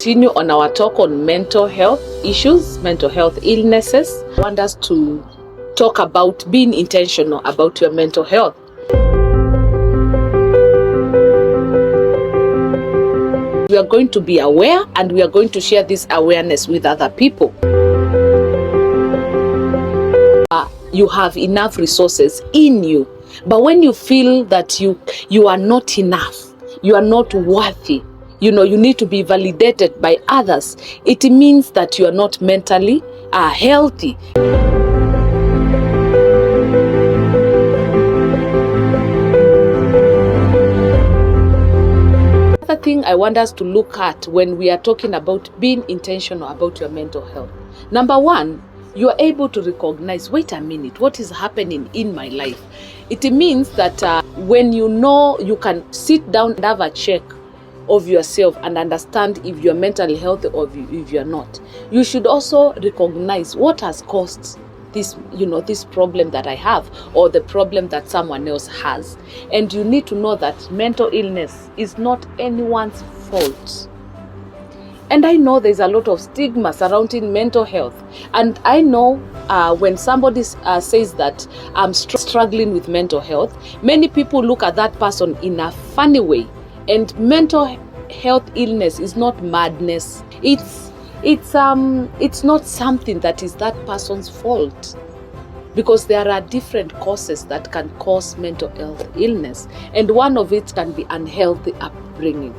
Continue on our talk on mental health issues, mental health illnesses. I want us to talk about being intentional about your mental health. We are going to be aware, and we are going to share this awareness with other people. You have enough resources in you, but when you feel that you are not enough, you are not worthy, you need to be validated by others, it means that you are not mentally healthy. Another thing I want us to look at when we are talking about being intentional about your mental health. Number one, you are able to recognize, wait a minute, what is happening in my life? It means that when you can sit down and have a check of yourself and understand if you're mentally healthy or if you're not. You should also recognize what has caused this, this problem that I have, or the problem that someone else has. And you need to know that mental illness is not anyone's fault. And I know there's a lot of stigma surrounding mental health. And I know when somebody says that I'm struggling with mental health, many people look at that person in a funny way. And mental health illness is not madness. It's not something that is that person's fault, because there are different causes that can cause mental health illness, and one of it can be unhealthy upbringing.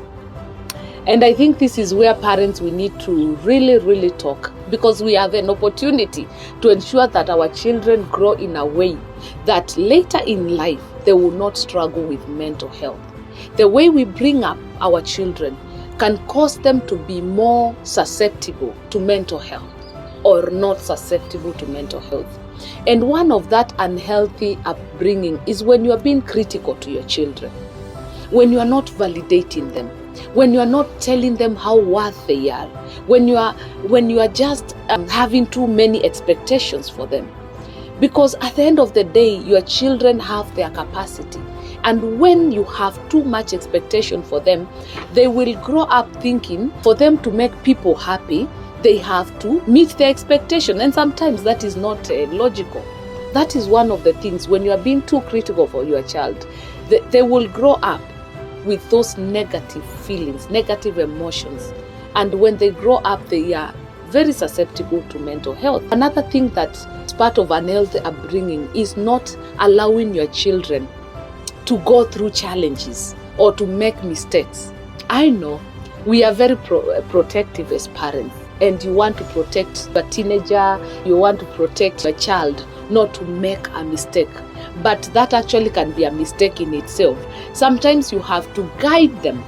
And I think this is where parents, we need to really talk, because we have an opportunity to ensure that our children grow in a way that later in life they will not struggle with mental health. The way we bring up our children can cause them to be more susceptible to mental health or not susceptible to mental health. And one of that unhealthy upbringing is when you are being critical to your children, when you are not validating them, when you are not telling them how worth they are, when you are just having too many expectations for them. Because at the end of the day, your children have their capacity. And when you have too much expectation for them, they will grow up thinking for them to make people happy, they have to meet their expectation. And sometimes that is not logical. That is one of the things, when you are being too critical for your child, they will grow up with those negative feelings, negative emotions. And when they grow up, they are very susceptible to mental health. Another thing that's part of unhealthy upbringing is not allowing your children to go through challenges or to make mistakes. I know we are very protective as parents, and you want to protect a teenager, you want to protect a child not to make a mistake. But that actually can be a mistake in itself. Sometimes you have to guide them,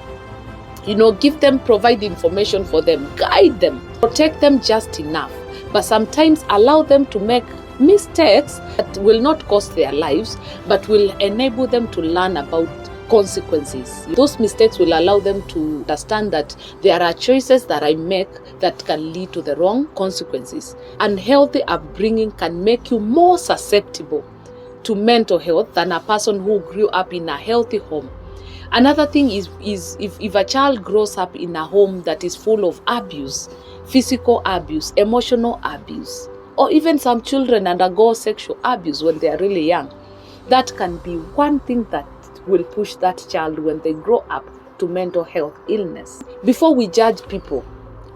give them, provide information for them, guide them, protect them just enough. But sometimes allow them to make mistakes that will not cost their lives, but will enable them to learn about consequences. Those mistakes will allow them to understand that there are choices that I make that can lead to the wrong consequences. Unhealthy upbringing can make you more susceptible to mental health than a person who grew up in a healthy home. Another thing is if a child grows up in a home that is full of abuse, physical abuse, emotional abuse, or even some children undergo sexual abuse when they are really young, that can be one thing that will push that child when they grow up to mental health illness. Before we judge people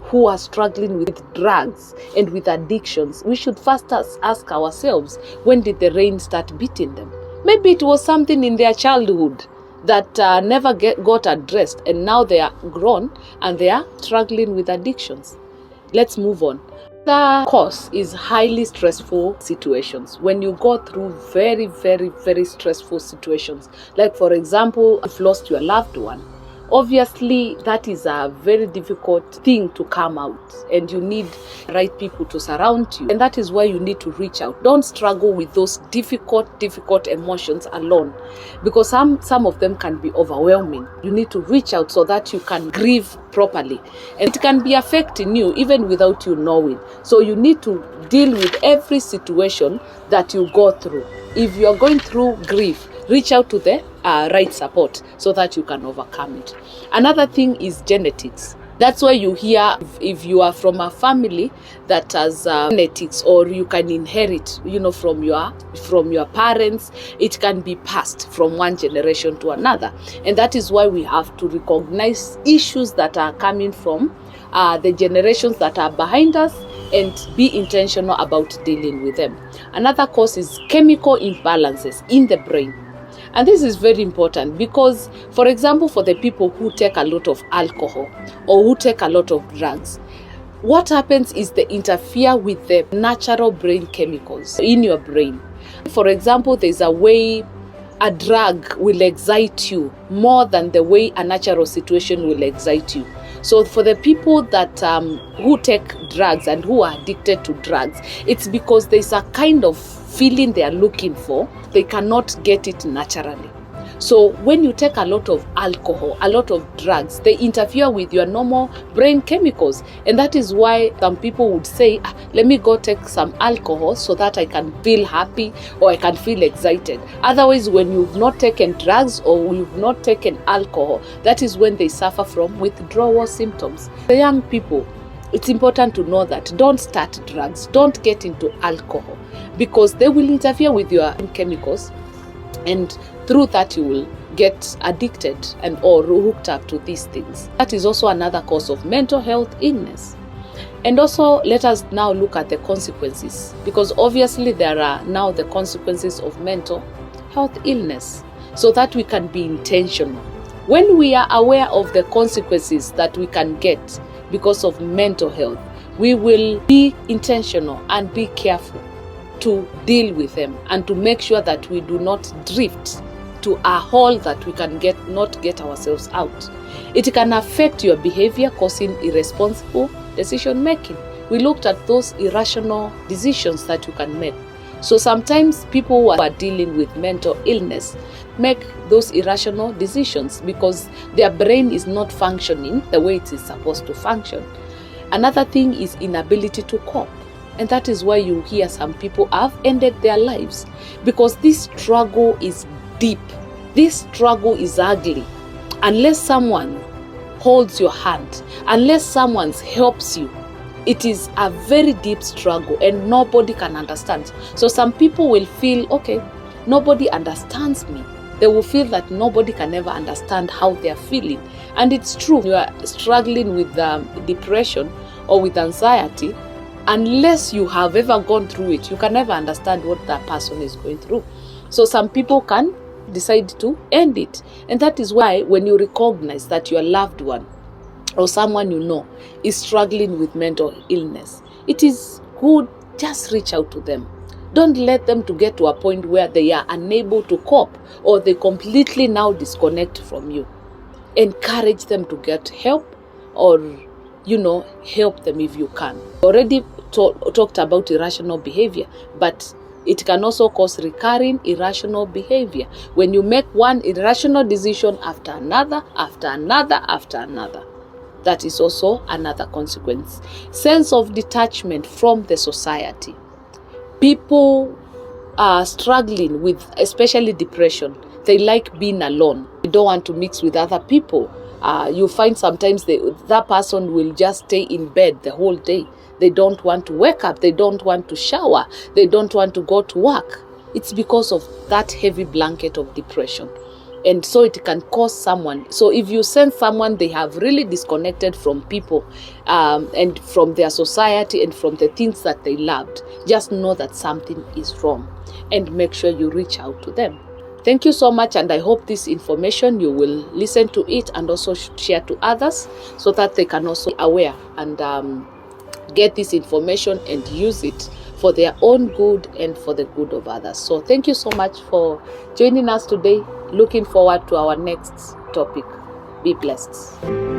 who are struggling with drugs and with addictions, we should first ask ourselves, when did the rain start beating them? Maybe it was something in their childhood that never got addressed, and now they are grown and they are struggling with addictions. Let's move on. The cause is highly stressful situations. When you go through very stressful situations, like for example, you've lost your loved one, obviously that is a very difficult thing to come out, and you need the right people to surround you, and that is why you need to reach out. Don't struggle with those difficult emotions alone, because some of them can be overwhelming. You need to reach out so that you can grieve properly, and it can be affecting you even without you knowing. So you need to deal with every situation that you go through. If you're going through grief, reach out to the right support so that you can overcome it. Another thing is genetics. That's why you hear, if you are from a family that has genetics, or you can inherit, from your parents, it can be passed from one generation to another. And that is why we have to recognize issues that are coming from the generations that are behind us, and be intentional about dealing with them. Another cause is chemical imbalances in the brain. And this is very important because, for example, for the people who take a lot of alcohol or who take a lot of drugs, what happens is they interfere with the natural brain chemicals in your brain. For example, there's a way a drug will excite you more than the way a natural situation will excite you. So for the people that who take drugs and who are addicted to drugs, it's because there's a kind of feeling they are looking for. They cannot get it naturally. So when you take a lot of alcohol, a lot of drugs, they interfere with your normal brain chemicals. And that is why some people would say, let me go take some alcohol so that I can feel happy or I can feel excited. Otherwise, when you've not taken drugs or you've not taken alcohol, that is when they suffer from withdrawal symptoms. The young people, it's important to know that don't start drugs, don't get into alcohol, because they will interfere with your chemicals, and through that you will get addicted and or hooked up to these things. That is also another cause of mental health illness. And also, let us now look at the consequences, because obviously there are now the consequences of mental health illness, so that we can be intentional. When we are aware of the consequences that we can get because of mental health, we will be intentional and be careful to deal with them, and to make sure that we do not drift to a hole that we can not get ourselves out. It can affect your behavior, causing irresponsible decision making. We looked at those irrational decisions that you can make. So sometimes people who are dealing with mental illness make those irrational decisions because their brain is not functioning the way it is supposed to function. Another thing is inability to cope. And that is why you hear some people have ended their lives, because this struggle is deep. This struggle is ugly. Unless someone holds your hand, unless someone helps you, it is a very deep struggle and nobody can understand. So some people will feel, okay, nobody understands me. They will feel that nobody can ever understand how they are feeling. And it's true, you are struggling with depression or with anxiety. Unless you have ever gone through it, you can never understand what that person is going through. So some people can decide to end it. And that is why when you recognize that your loved one or someone you know is struggling with mental illness, it is good, just reach out to them. Don't let them to get to a point where they are unable to cope or they completely now disconnect from you. Encourage them to get help, or help them if you can. Already talked about irrational behavior, but it can also cause recurring irrational behavior. When you make one irrational decision after another, after another, after another, that is also another consequence. Sense of detachment from the society. People are struggling with, especially depression. They like being alone. They don't want to mix with other people. You find sometimes that person will just stay in bed the whole day. They don't want to wake up. They don't want to shower. They don't want to go to work. It's because of that heavy blanket of depression. And so it can cause someone. So if you sense someone, they have really disconnected from people and from their society and from the things that they loved, just know that something is wrong and make sure you reach out to them. Thank you so much, and I hope this information, you will listen to it and also share to others so that they can also be aware and get this information and use it for their own good and for the good of others. So thank you so much for joining us today. Looking forward to our next topic. Be blessed.